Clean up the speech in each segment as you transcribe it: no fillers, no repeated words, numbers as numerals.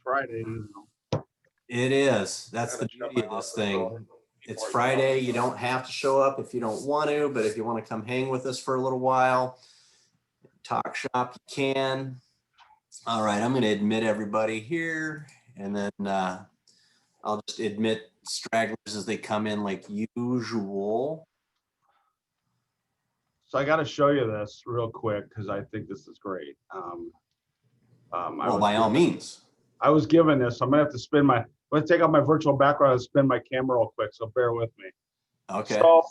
Friday. It is. That's the beauty of this thing. It's Friday. You don't have to show up if you don't want to, but if you want to come hang with us for a little while, talk shop, you can. All right, I'm going to admit everybody here, and then I'll just admit stragglers as they come in like usual. So I got to show you this real quick because I think this is great. Well, by all means. I was given this. I'm gonna have to spin my. I'm gonna take out my virtual background and spin my camera real quick. So bear with me. Okay. So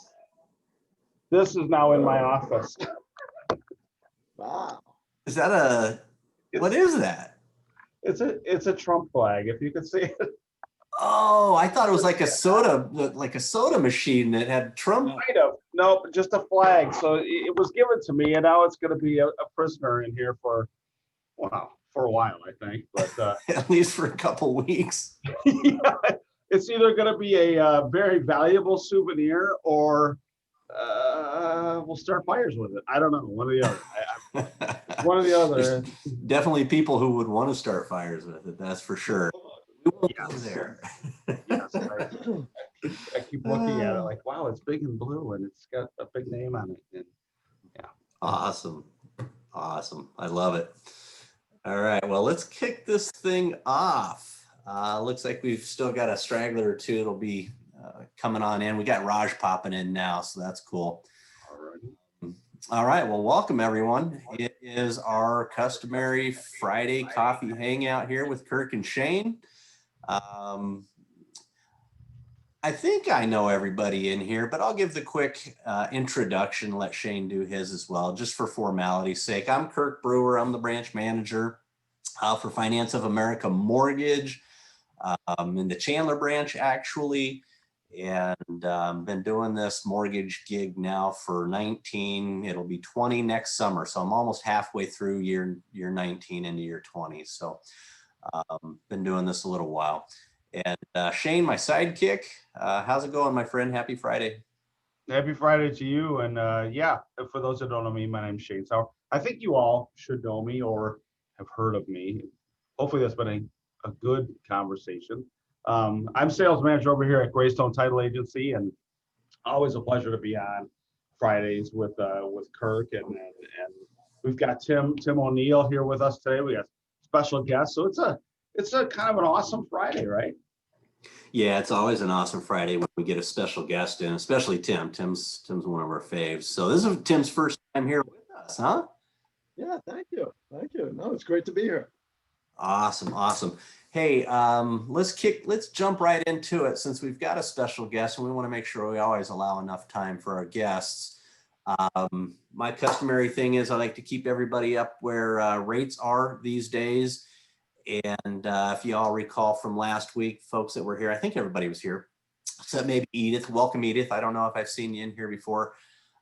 this is now in my office. Wow. Is that a? What is that? It's a Trump flag. If you can see it. Oh, I thought it was like a soda machine that had Trump. Kind of. Nope, just a flag. So it was given to me, and now it's going to be a prisoner in here for a while, I think. But At least for a couple weeks. yeah, it's either going to be a very valuable souvenir, or we'll start fires with it. I don't know. One or the other. One or the other. There's definitely people who would want to start fires with it. That's for sure. We won't go there. Yes, I keep looking at it like, wow, it's big and blue, and it's got a big name on it. And yeah. Awesome. I love it. All right, well, let's kick this thing off. Looks like we've still got a straggler or two that'll be coming on in. We got Raj popping in now, so that's cool. All right, well, welcome everyone. It is our customary Friday coffee hangout here with Kirk and Shane. I think I know everybody in here, but I'll give the quick introduction, let Shane do his as well, just for formality's sake. I'm Kirk Brewer. I'm the branch manager for Finance of America Mortgage in the Chandler branch, actually, and been doing this mortgage gig now for 19, it'll be 20 next summer. So I'm almost halfway through year 19 into year 20. So been doing this a little while. And Shane, my sidekick, how's it going, my friend? Happy Friday. Happy Friday to you. And yeah, for those that don't know me, my name's Shane Sauer. I think you all should know me or have heard of me. Hopefully that's been a good conversation. I'm sales manager over here at Greystone Title Agency, and always a pleasure to be on Fridays with Kirk, and we've got Tim O'Neill here with us today. We got special guests, so it's a kind of an awesome Friday, right? Yeah, it's always an awesome Friday when we get a special guest in, especially Tim. Tim's one of our faves. So this is Tim's first time here with us, huh? Yeah, thank you. No, it's great to be here. Awesome. Hey, let's jump right into it since we've got a special guest, and we want to make sure we always allow enough time for our guests. My customary thing is I like to keep everybody up where rates are these days. And if you all recall from last week, folks that were here, I think everybody was here, except maybe Edith. Welcome, Edith. I don't know if I've seen you in here before,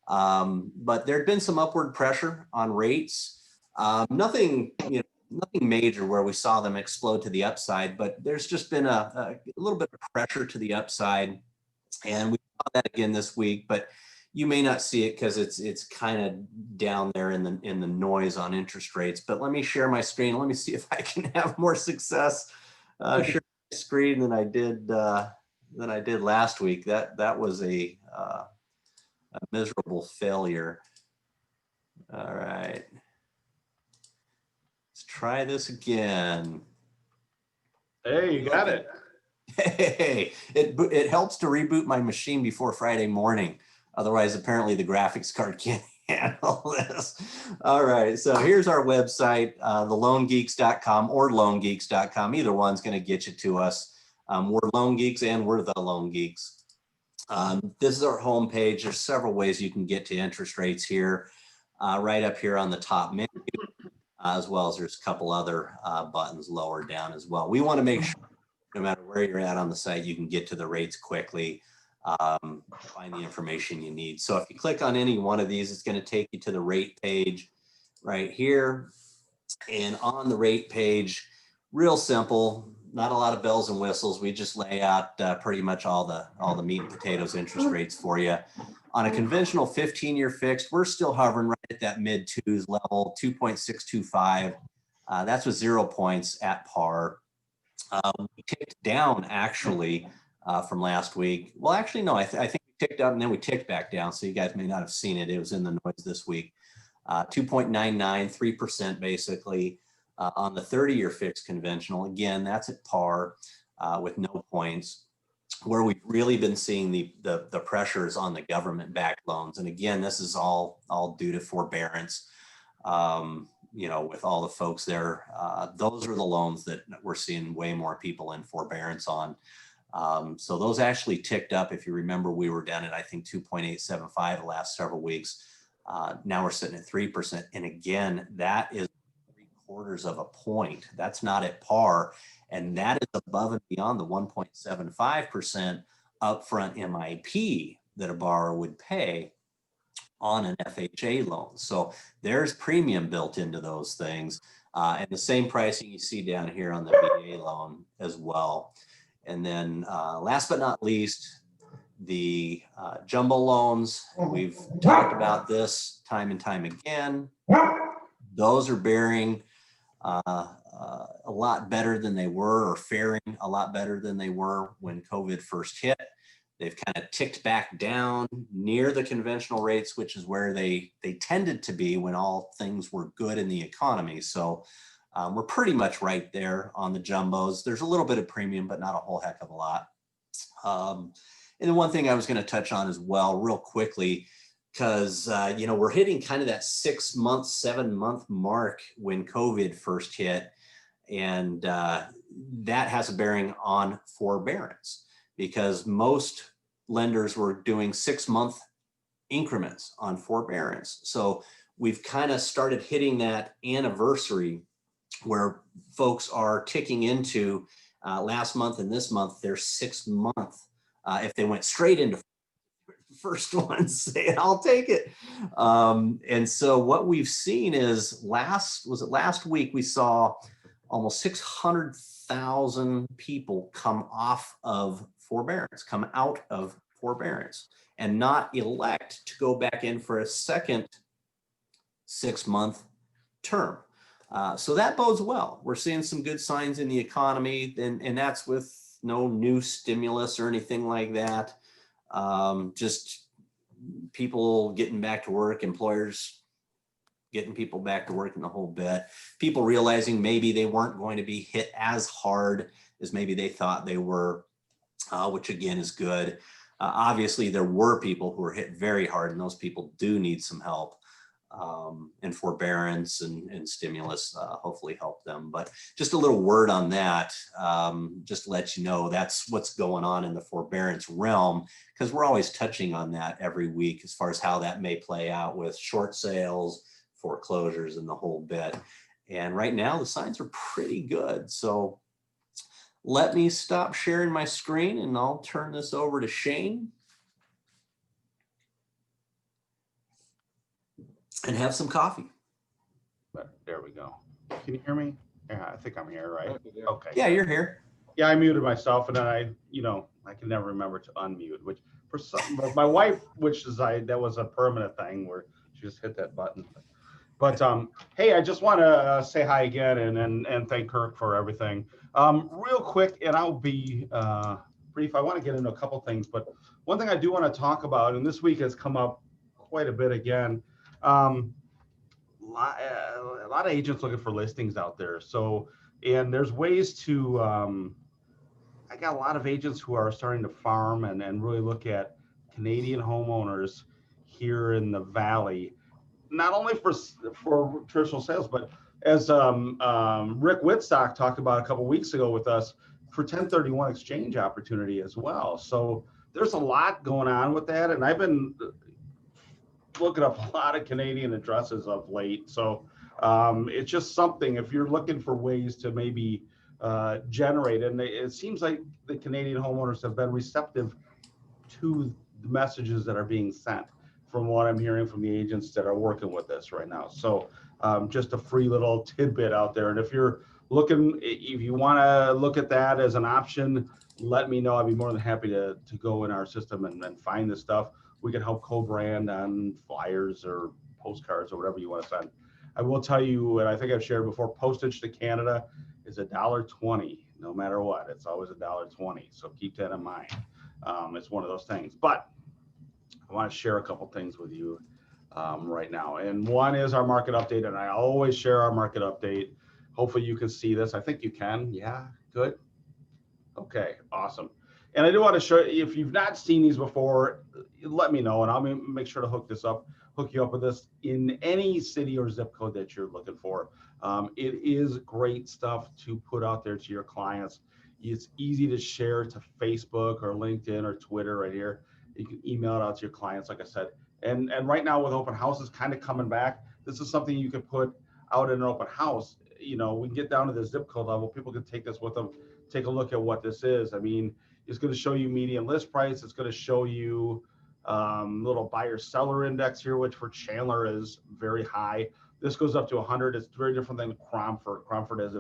but there'd been some upward pressure on rates. Nothing major where we saw them explode to the upside, but there's just been a little bit of pressure to the upside, and we saw that again this week. But you may not see it because it's kind of down there in the noise on interest rates. But let me share my screen. Let me see if I can have more success sharing my screen than I did last week. That was a miserable failure. All right, let's try this again. Hey, you got it. Hey, it helps to reboot my machine before Friday morning. Otherwise, apparently the graphics card can't handle this. All right, so here's our website, theloangeeks.com or loangeeks.com. Either one's going to get you to us. We're Loan Geeks and we're the Loan Geeks. This is our homepage. There's several ways you can get to interest rates here, right up here on the top menu, as well as there's a couple other buttons lower down as well. We want to make sure no matter where you're at on the site, you can get to the rates quickly. Find the information you need. So if you click on any one of these, it's going to take you to the rate page right here. And on the rate page, real simple, not a lot of bells and whistles. We just lay out pretty much all the meat and potatoes interest rates for you. On a conventional 15-year fixed, we're still hovering right at that mid twos level, 2.625. That's with 0 points at par. We ticked down actually from last week. Well, actually, no, I think we ticked up and then we ticked back down. So you guys may not have seen it. It was in the noise this week. 2.99, 3% basically on the 30-year fixed conventional. Again, that's at par with no points. Where we've really been seeing the pressures on the government-backed loans. And again, this is all due to forbearance. You know, with all the folks there, those are the loans that we're seeing way more people in forbearance on. So those actually ticked up. If you remember, we were down at, I think, 2.875 the last several weeks. Now we're sitting at 3%. And again, that is 3/4 of a point. That's not at par. And that is above and beyond the 1.75% upfront MIP that a borrower would pay on an FHA loan. So there's premium built into those things. And the same pricing you see down here on the VA loan as well. And then last but not least, the jumbo loans. We've talked about this time and time again. Those are bearing a lot better than they were, or faring a lot better than they were when COVID first hit. They've kind of ticked back down near the conventional rates, which is where they tended to be when all things were good in the economy. So we're pretty much right there on the jumbos. There's a little bit of premium, but not a whole heck of a lot. And the one thing I was going to touch on as well, real quickly, because you know, we're hitting kind of that 6 month, 7 month mark when COVID first hit, and that has a bearing on forbearance, because most lenders were doing 6 month increments on forbearance. So we've kind of started hitting that anniversary where folks are ticking into last month and this month, their 6 month. If they went straight into first one, say, I'll take it. And so what we've seen is last week, we saw almost 600,000 people come off of forbearance, come out of forbearance, and not elect to go back in for a second 6 month term. So that bodes well. We're seeing some good signs in the economy, and that's with no new stimulus or anything like that. Just people getting back to work, employers getting people back to work in the whole bit. People realizing maybe they weren't going to be hit as hard as maybe they thought they were, which again is good. Obviously, there were people who were hit very hard, and those people do need some help. And forbearance and stimulus hopefully help them. But just a little word on that, just to let you know that's what's going on in the forbearance realm, because we're always touching on that every week as far as how that may play out with short sales, foreclosures, and the whole bit. And right now the signs are pretty good. So let me stop sharing my screen and I'll turn this over to Shane and have some coffee. But there we go. Can you hear me? Yeah, I think I'm here, right? Okay. Yeah, you're here. Yeah, I muted myself, and then I can never remember to unmute, which for some, but my wife, that was a permanent thing where she just hit that button. But hey, I just want to say hi again and thank Kirk for everything. Real quick, and I'll be brief. I want to get into a couple things, but one thing I do want to talk about, and this week has come up quite a bit again. A lot of agents looking for listings out there. So, and there's ways to, I got a lot of agents who are starting to farm and really look at Canadian homeowners here in the Valley, not only for traditional sales, but as Rick Whitstock talked about a couple of weeks ago with us, for 1031 exchange opportunity as well. So there's a lot going on with that. And I've been looking up a lot of Canadian addresses of late. So it's just something, if you're looking for ways to maybe generate, and it seems like the Canadian homeowners have been receptive to the messages that are being sent from what I'm hearing from the agents that are working with this right now. So just a free little tidbit out there. And if you're looking, if you want to look at that as an option, let me know. I'd be more than happy to go in our system and find this stuff. We can help co-brand on flyers or postcards or whatever you want to send. I will tell you, and I think I've shared before, postage to Canada is $1.20. no matter what. It's always $1.20. So keep that in mind. It's one of those things. But I want to share a couple things with you right now. And one is our market update. And I always share our market update. Hopefully you can see this. I think you can. Yeah, good. Okay, awesome. And I do want to show you, if you've not seen these before, let me know and I'll make sure to hook you up with this in any city or zip code that you're looking for. It is great stuff to put out there to your clients. It's easy to share to Facebook or LinkedIn or Twitter right here. You can email it out to your clients, like I said. And right now with open houses kind of coming back, this is something you can put out in an open house. You know, we can get down to the zip code level. People can take this with them, take a look at what this is. I mean, it's going to show you median list price. It's going to show you little buyer seller index here, which for Chandler is very high. This goes up to 100. It's very different than Cromford. Cromford is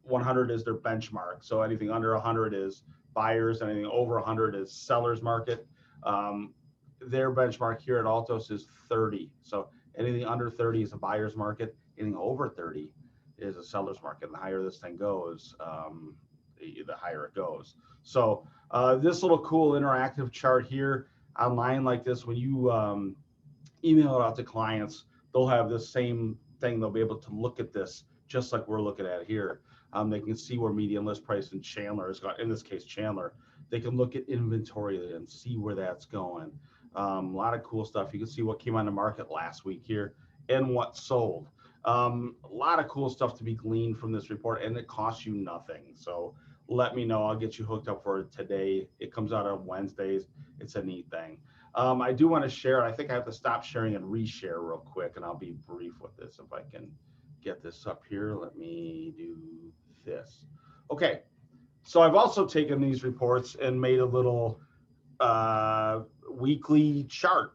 100 is their benchmark. So anything under 100 is buyers. Anything over 100 is sellers market. Their benchmark here at Altos is 30. So anything under 30 is a buyer's market. Anything over 30 is a seller's market. And the higher this thing goes, the higher it goes. So this little cool interactive chart here online like this, when you email it out to clients, they'll have the same thing. They'll be able to look at this just like we're looking at here. They can see where median list price in Chandler is going. In this case, Chandler. They can look at inventory and see where that's going. A lot of cool stuff. You can see what came on the market last week here and what sold. A lot of cool stuff to be gleaned from this report, and it costs you nothing. So let me know. I'll get you hooked up for it today. It comes out on Wednesdays. It's a neat thing. I do want to share. I think I have to stop sharing and reshare real quick, and I'll be brief with this if I can get this up here. Let me do this. Okay. So I've also taken these reports and made a little weekly chart.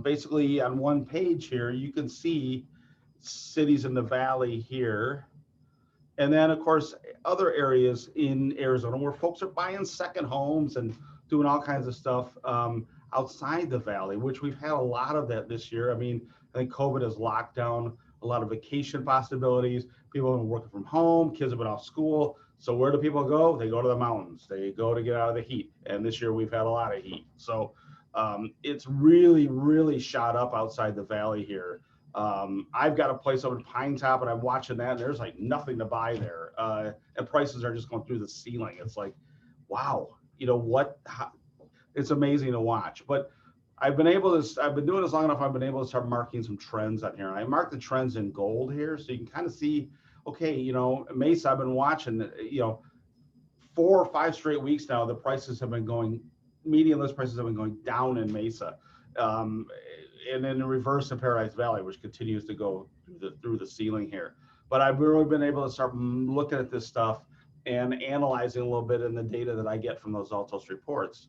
Basically on one page here, you can see cities in the valley here. And then of course, other areas in Arizona where folks are buying second homes and doing all kinds of stuff outside the valley, which we've had a lot of that this year. I mean, I think COVID has locked down a lot of vacation possibilities. People have been working from home, kids have been off school. So where do people go? They go to the mountains. They go to get out of the heat. And this year we've had a lot of heat. So it's really, really shot up outside the valley here. I've got a place over in Pine Top and I'm watching that and there's like nothing to buy there. And prices are just going through the ceiling. It's like, wow, you know what? It's amazing to watch. But I've been doing this long enough. I've been able to start marking some trends on here. And I marked the trends in gold here. So you can kind of see, okay, you know, Mesa, I've been watching, you know, 4 or 5 straight weeks now, the prices have been going, median list prices have been going down in Mesa. And then in reverse in Paradise Valley, which continues to go through the ceiling here. But I've really been able to start looking at this stuff and analyzing a little bit in the data that I get from those Altos reports.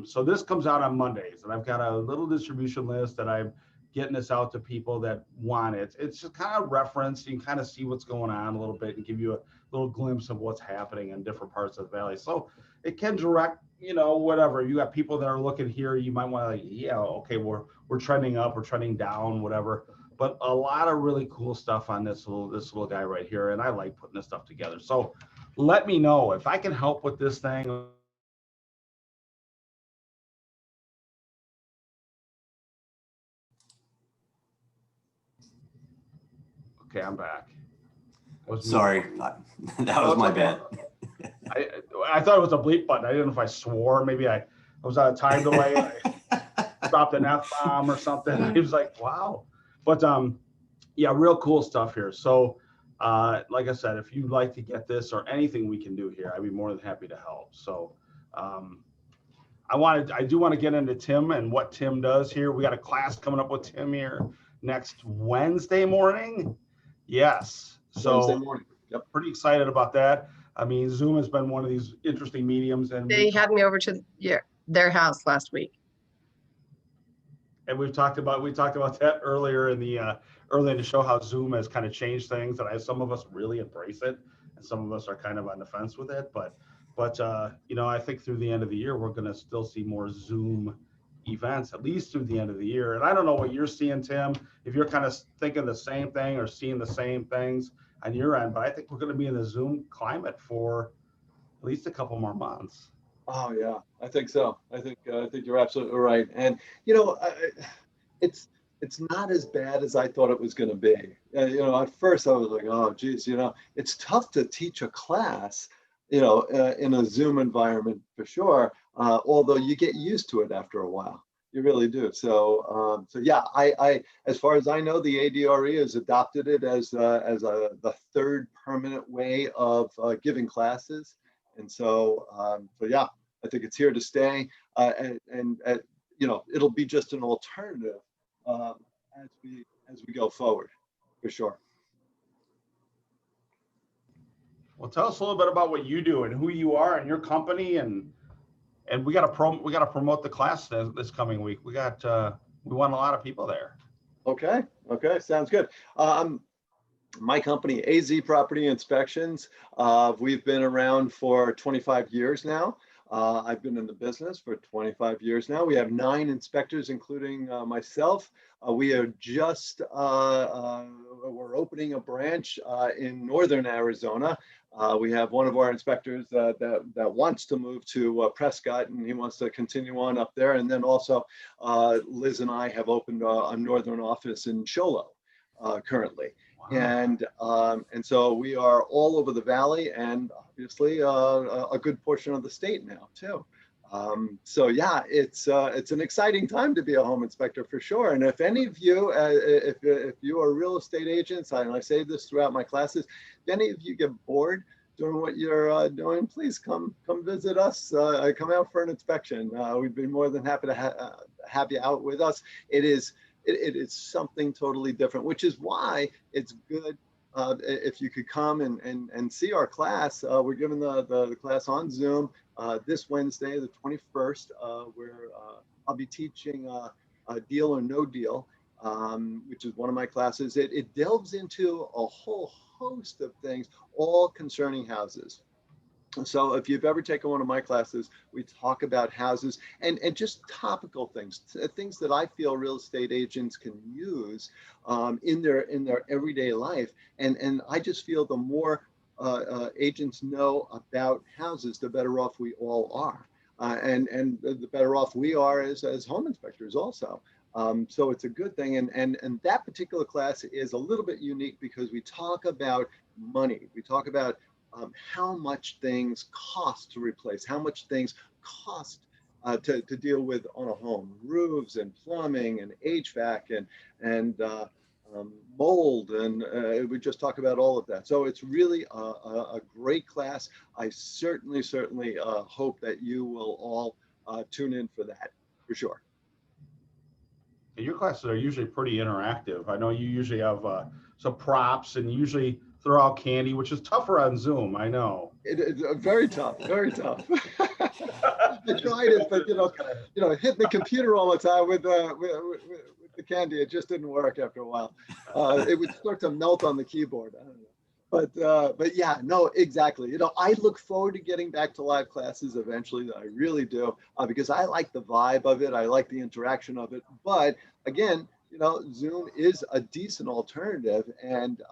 So this comes out on Mondays, and I've got a little distribution list that I'm getting this out to people that want it. It's just kind of reference. You can kind of see what's going on a little bit and give you a little glimpse of what's happening in different parts of the valley. So it can direct, you know, whatever. You got people that are looking here, you might want to like, yeah, okay, we're trending up, we're trending down, whatever. But a lot of really cool stuff on this little guy right here. And I like putting this stuff together. So let me know if I can help with this thing. Okay, I'm back. Sorry, that was my bad. I thought it was a bleep button. I didn't know if I swore. Maybe I was on a time delay. I dropped an F-bomb or something. He was like, wow. But yeah, real cool stuff here. So like I said, if you'd like to get this or anything we can do here, I'd be more than happy to help. So I do want to get into Tim and what Tim does here. We got a class coming up with Tim here next Wednesday morning. Yes. So Wednesday morning. Yep. Pretty excited about that. I mean, Zoom has been one of these interesting mediums, and they had me over to their house last week. And we talked about that earlier in the show, how Zoom has kind of changed things, and some of us really embrace it, and some of us are kind of on the fence with it. But you know, I think through the end of the year, we're going to still see more Zoom events, at least through the end of the year. And I don't know what you're seeing, Tim, if you're kind of thinking the same thing or seeing the same things. on your end, but I think we're going to be in the Zoom climate for at least a couple more months. Oh yeah, I think so. I think you're absolutely right. And it's it's not as bad as I thought it was going to be. At first I was like, oh geez, it's tough to teach a class, in a Zoom environment for sure. Although you get used to it after a while, you really do. So yeah, as far as I know, the ADRE has adopted it as the third permanent way of giving classes. And so yeah, I think it's here to stay, and it'll be just an alternative uh, as we go forward, for sure. Well, tell us a little bit about what you do and who you are and your company, and we got to promote the class this coming week. We want a lot of people there. Okay, sounds good. My company, AZ Property Inspections, we've been around for 25 years now. I've been in the business for 25 years now. We have 9 inspectors, including myself. We are we're opening a branch in northern Arizona. We have one of our inspectors that wants to move to Prescott, and he wants to continue on up there. And then also Liz and I have opened a northern office in Show Low currently. Wow. And so we are all over the valley, and obviously a good portion of the state now too. So yeah, it's an exciting time to be a home inspector for sure. And if any of you, if you are real estate agents, and I say this throughout my classes, if any of you get bored doing what you're doing, please come visit us. Come out for an inspection. We'd be more than happy to have you out with us. It is something totally different, which is why it's good if you could come and see our class. We're giving the class on Zoom this Wednesday, the 21st, where I'll be teaching Deal or No Deal, which is one of my classes. It delves into a whole host of things, all concerning houses. So if you've ever taken one of my classes, we talk about houses and just topical things that I feel real estate agents can use in their everyday life. And I just feel the more agents know about houses, the better off we all are. And the better off we are as home inspectors also. So it's a good thing. And that particular class is a little bit unique because we talk about money. We talk about how much things cost to replace, how much things cost to deal with on a home, roofs and plumbing and HVAC and mold, and we just talk about all of that. So it's really a great class. I certainly hope that you will all tune in for that, for sure. Your classes are usually pretty interactive. I know you usually have some props and usually throw out candy, which is tougher on Zoom. I know. It's very tough, very tough. I tried it, but hitting the computer all the time with the candy, it just didn't work after a while. It would start to melt on the keyboard. I don't know. But yeah, no, exactly. I look forward to getting back to live classes eventually. I really do, because I like the vibe of it. I like the interaction of it. But again, Zoom is a decent alternative, and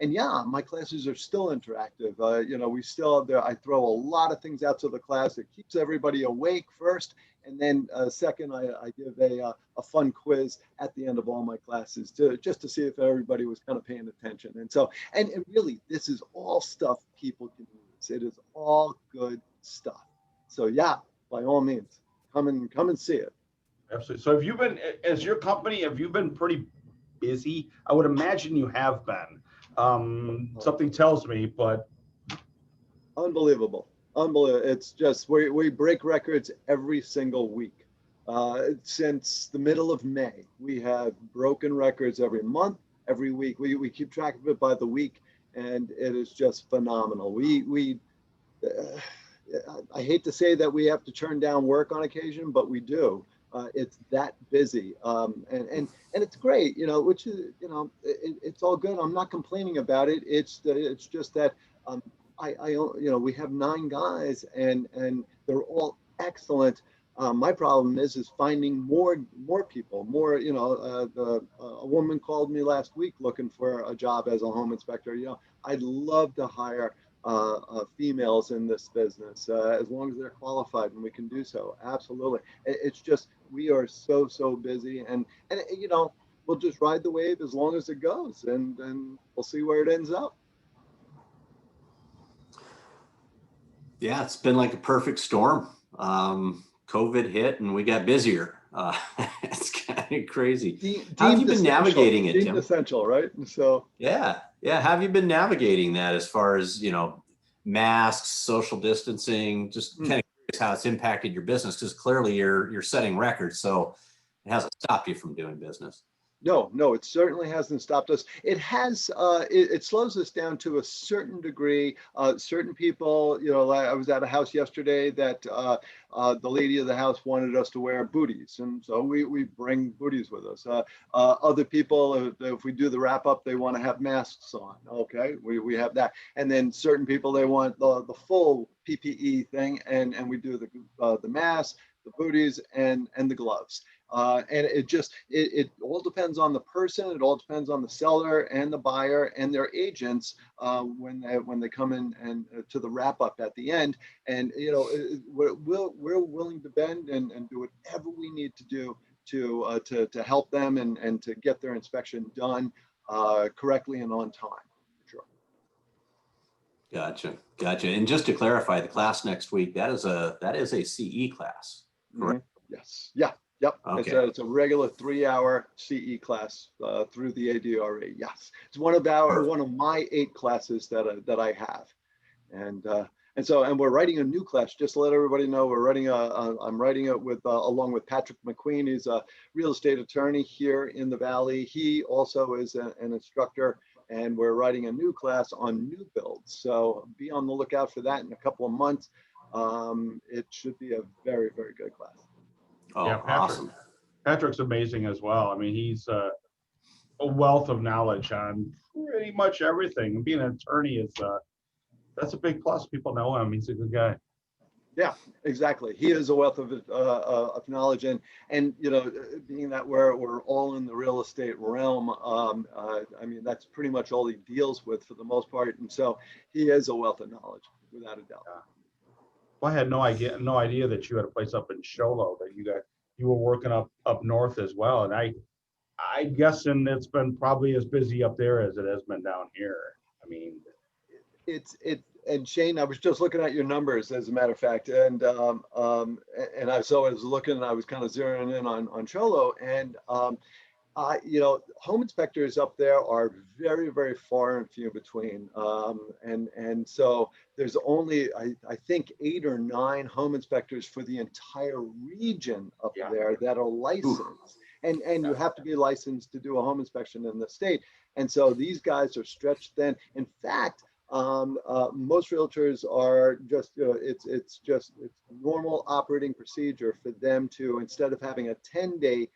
yeah, my classes are still interactive. We still have I throw a lot of things out to the class. It keeps everybody awake first, and then second, I give a fun quiz at the end of all my classes just to see if everybody was kind of paying attention. And so, and really, this is all stuff people can use. It is all good stuff. So yeah, by all means, come and see it. Absolutely. So as your company, have you been pretty busy? I would imagine you have been. Something tells me, but. Unbelievable. It's just, we break records every single week. Since the middle of May, we have broken records every month, every week. We keep track of it by the week, and it is just phenomenal. I hate to say that we have to turn down work on occasion, but we do. It's that busy, and it's great, which is, it's all good. I'm not complaining about it. It's just that we have 9 guys, and they're all excellent. My problem is finding more people, a woman called me last week looking for a job as a home inspector. I'd love to hire females in this business as long as they're qualified and we can do so. Absolutely. It's just we are so busy, and you know, we'll just ride the wave as long as it goes, and we'll see where it ends up. Yeah, it's been like a perfect storm. COVID hit and we got busier. It's kind of crazy. How have you been navigating it, Deemed Tim? essential, right? And so Yeah, yeah. How have you been navigating that as far as, you know, masks, social distancing, just kind of curious how it's impacted your business? Because clearly you're setting records, so it hasn't stopped you from doing business. no, it certainly hasn't stopped us. It has, it slows us down to a certain degree. Certain people, you know, I was at a house yesterday that the lady of the house wanted us to wear booties, and so we bring booties with us. Other people, if we do the wrap up, they want to have masks on. Okay, we have that. And then certain people, they want the full PPE thing, and we do the mask, the booties, and the gloves. And it all depends on the person. It all depends on the seller and the buyer and their agents when they come in and to the wrap up at the end. And you know, we're willing to bend and do whatever we need to do to help them and to get their inspection done correctly and on time. Sure. Gotcha. And just to clarify, the class next week, that is a CE class, correct? Yes. Yeah. Yep. Okay. It's a regular 3-hour CE class through the ADRE. Yes. It's one of my 8 classes that I have. And we're writing a new class, just to let everybody know. I'm writing it with along with Patrick McQueen. He's a real estate attorney here in the Valley. He also is an instructor, and we're writing a new class on new builds. So be on the lookout for that in a couple of months. It should be a very, very good class. Oh, Yeah, awesome. Patrick's amazing as well. I mean, he's a wealth of knowledge on pretty much everything. Being an attorney is that's a big plus. People know him. He's a good guy. Yeah, exactly. He is a wealth of knowledge, and you know, being that we're all in the real estate realm, I mean, that's pretty much all he deals with for the most part, and so he is a wealth of knowledge without a doubt. Well, I had no idea that you had a place up in Show Low, that you were working up north as well, and I guessing it's been probably as busy up there as it has been down here. I mean, and Shane, I was just looking at your numbers, as a matter of fact, and I was looking, and I was kind of zeroing in on Cholo, and you know, home inspectors up there are very, very far and few between, and so there's only I think 8 or 9 home inspectors for the entire region up there that are licensed, and you have to be licensed to do a home inspection in the state, and so these guys are stretched thin. In fact, most realtors are just, it's normal operating procedure for them to, instead of having a 10-day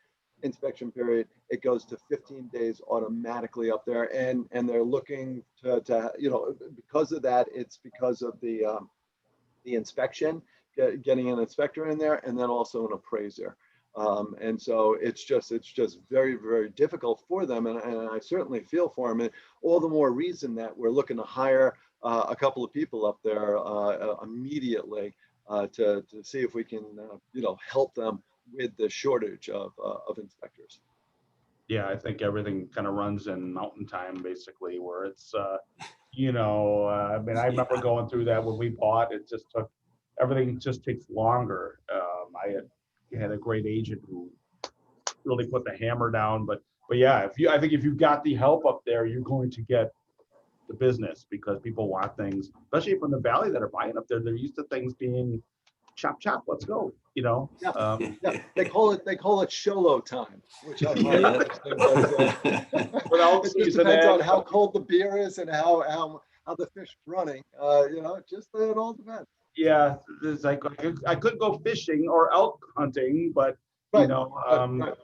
inspection period, it goes to 15 days automatically up there, and they're looking to you know, because of that, it's because of the inspection, getting an inspector in there, and then also an appraiser. And so it's just very, very difficult for them, and I certainly feel for them, and all the more reason that we're looking to hire a couple of people up there immediately to see if we can you know, help them with the shortage of inspectors. yeah, I think everything kind of runs in mountain time, basically, where it's you know, I mean, I remember going through that when we bought. It just took, everything just takes longer. I had a great agent who really put the hammer down, but yeah, I think if you've got the help up there, you're going to get the business, because people want things, especially from the Valley, that are buying up there. They're used to things being chop chop, let's go, you know. Yeah, they call it Sholo time, which I find Yeah. interesting. But, it just depends on how cold the beer is and how the fish running. You know, it all depends. Yeah, it's like I could go fishing or elk hunting, but you Right, know, right.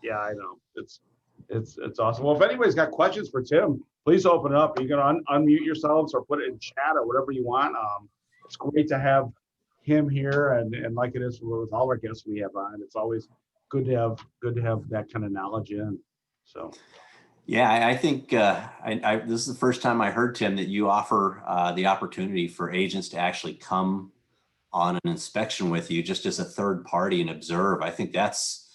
yeah, I know, it's awesome. Well, if anybody's got questions for Tim, please open up. You can unmute yourselves or put it in chat or whatever you want. It's great to have him here, and like it is with all our guests we have on, it's always good to have that kind of knowledge in. So Yeah, I think this is the first time I heard, Tim, that you offer the opportunity for agents to actually come on an inspection with you just as a third party and observe. I think that's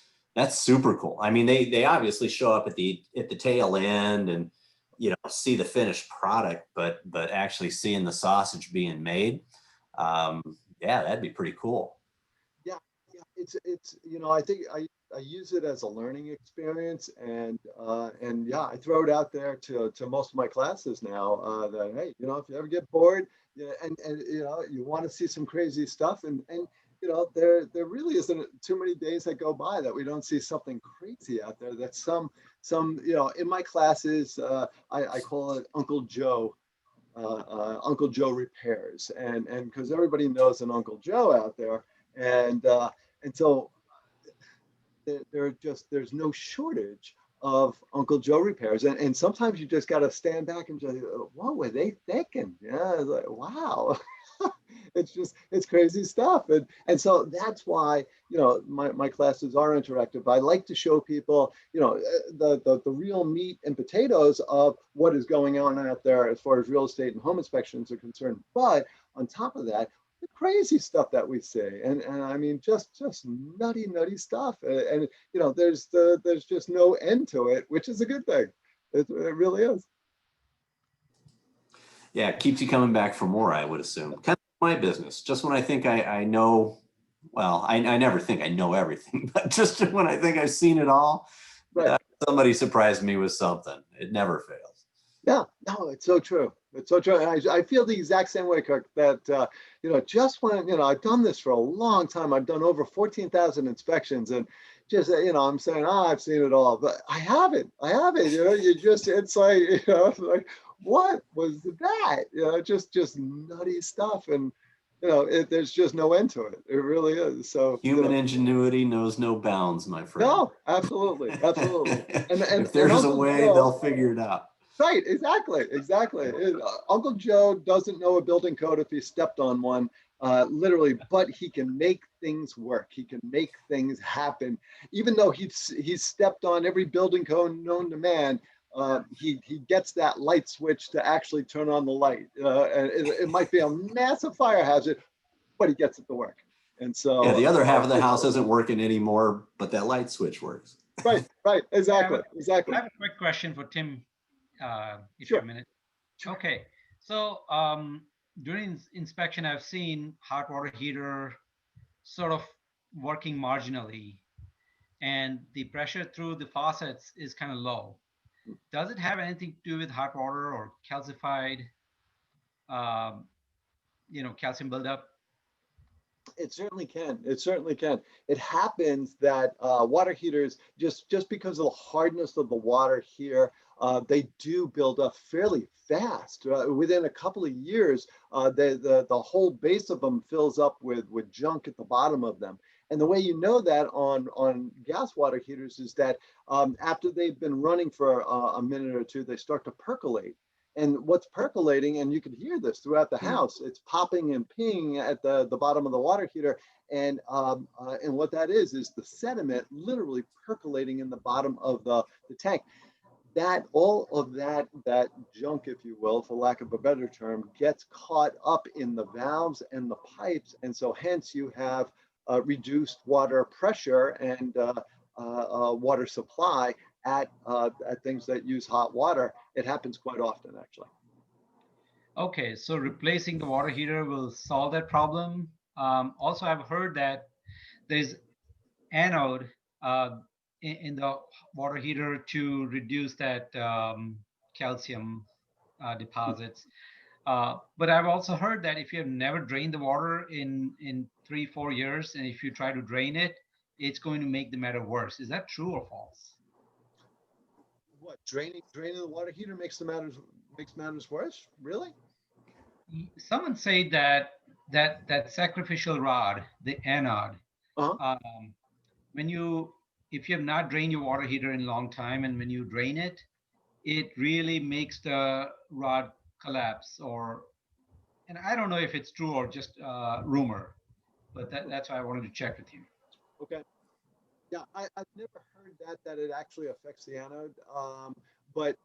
super cool. I mean, they obviously show up at the tail end and see the finished product, but actually seeing the sausage being made, yeah, that'd be pretty cool. Yeah, yeah, it's I think I use it as a learning experience, and yeah, I throw it out there to most of my classes now, that hey, if you ever get bored, yeah, and you want to see some crazy stuff, and there really isn't too many days that go by that we don't see something crazy out there. That some in my classes, I call it Uncle Joe repairs, and because everybody knows an Uncle Joe out there, and so there's no shortage of Uncle Joe repairs, and sometimes you just got to stand back and just, what were they thinking? Yeah, it's like, wow. It's crazy stuff, and so that's why my classes are interactive. I like to show people the real meat and potatoes of what is going on out there as far as real estate and home inspections are concerned. But on top of that, the crazy stuff that we see, and I mean just nutty stuff, and there's just no end to it, which is a good thing. It really is. Yeah, it keeps you coming back for more, I would assume. Kind of my business. Just when I think I know, well, I never think I know everything, but just when I think I've seen it all, Right. Somebody surprised me with something. It never fails. Yeah, no, it's so true. It's so true. And I feel the exact same way, Kirk, that, just when, I've done this for a long time. I've done over 14,000 inspections, and just, I'm saying, I've seen it all, but I haven't. It's like, like, what was that? Just nutty stuff. And, there's just no end to it. It really is. So, Human ingenuity knows no bounds, my friend. no, absolutely. Absolutely. And if there's a way, they'll figure it out. Right, exactly. Uncle Joe doesn't know a building code if he stepped on one, literally, but he can make things work. He can make things happen. Even though he's stepped on every building code known to man, he gets that light switch to actually turn on the light. And it might be a massive fire hazard, but he gets it to work. And so yeah, the other half of the house isn't working anymore, but that light switch works. Right, exactly. I have a quick question for Tim. If Sure. you're a minute. Okay. So during inspection, I've seen hot water heater sort of working marginally, and the pressure through the faucets is kind of low. Does it have anything to do with hot water or calcified, calcium buildup? It certainly can. It certainly can. It happens that water heaters, just because of the hardness of the water here, they do build up fairly fast. Within a couple of years, the whole base of them fills up with junk at the bottom of them. And the way you know that on gas water heaters is that after they've been running for a minute or two, they start to percolate. And what's percolating, and you can hear this throughout the house, it's popping and pinging at the bottom of the water heater. And what that is the sediment literally percolating in the bottom of the tank. That all of that junk, if you will, for lack of a better term, gets caught up in the valves and the pipes. And so hence you have reduced water pressure and water supply at things that use hot water. It happens quite often, actually. Okay, so replacing the water heater will solve that problem. Also, I've heard that there's anode in the water heater to reduce that calcium deposits. But I've also heard that if you have never drained the water in 3-4 years, and if you try to drain it, it's going to make the matter worse. Is that true or false? What, draining the water heater makes matters worse? Really? Someone said that sacrificial rod, the anode, Uh-huh. if you have not drained your water heater in a long time, and when you drain it, it really makes the rod collapse. And I don't know if it's true or just rumor, but that's why I wanted to check with you. Okay. Yeah, I've never heard that it actually affects the anode. but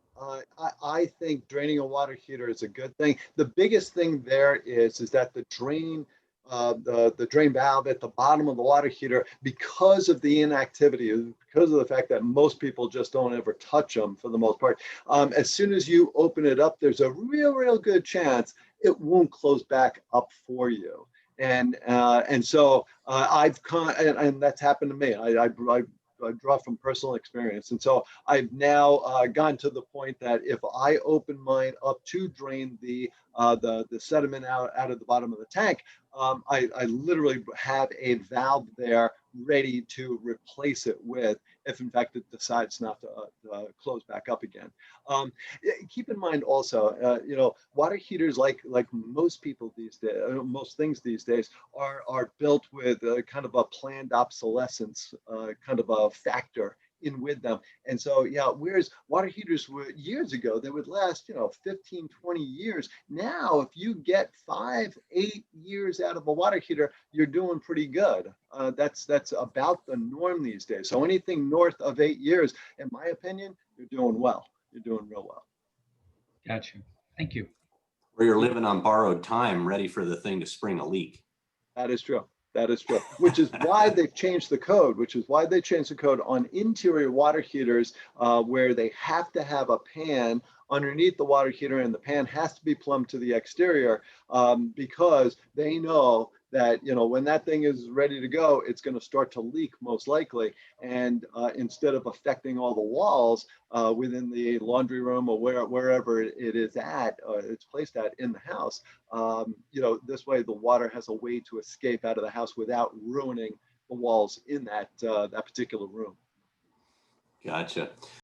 I think draining a water heater is a good thing. The biggest thing there is that the drain valve at the bottom of the water heater, because of the inactivity, because of the fact that most people just don't ever touch them for the most part, as soon as you open it up, there's a real good chance it won't close back up for you. And so and that's happened to me. I draw from personal experience. And so I've now gotten to the point that if I open mine up to drain the sediment out of the bottom of the tank, I literally have a valve there ready to replace it with if in fact it decides not to close back up again. Keep in mind also, water heaters, like most people these days, most things these days, are built with kind of a planned obsolescence kind of a factor in with them. And so, yeah, whereas water heaters were years ago, they would last, 15, 20 years. Now, if you get 5, 8 years out of a water heater, you're doing pretty good. That's about the norm these days. So anything north of 8 years, in my opinion, you're doing well. You're doing real well. Gotcha. Thank you. Or you're living on borrowed time, ready for the thing to spring a leak. That is true. That is true, which is why they've changed the code, on interior water heaters where they have to have a pan underneath the water heater, and the pan has to be plumbed to the exterior because they know that, when that thing is ready to go, it's going to start to leak most likely. And instead of affecting all the walls within the laundry room or wherever it is at, it's placed at in the house, this way the water has a way to escape out of the house without ruining the walls in that particular room. Gotcha.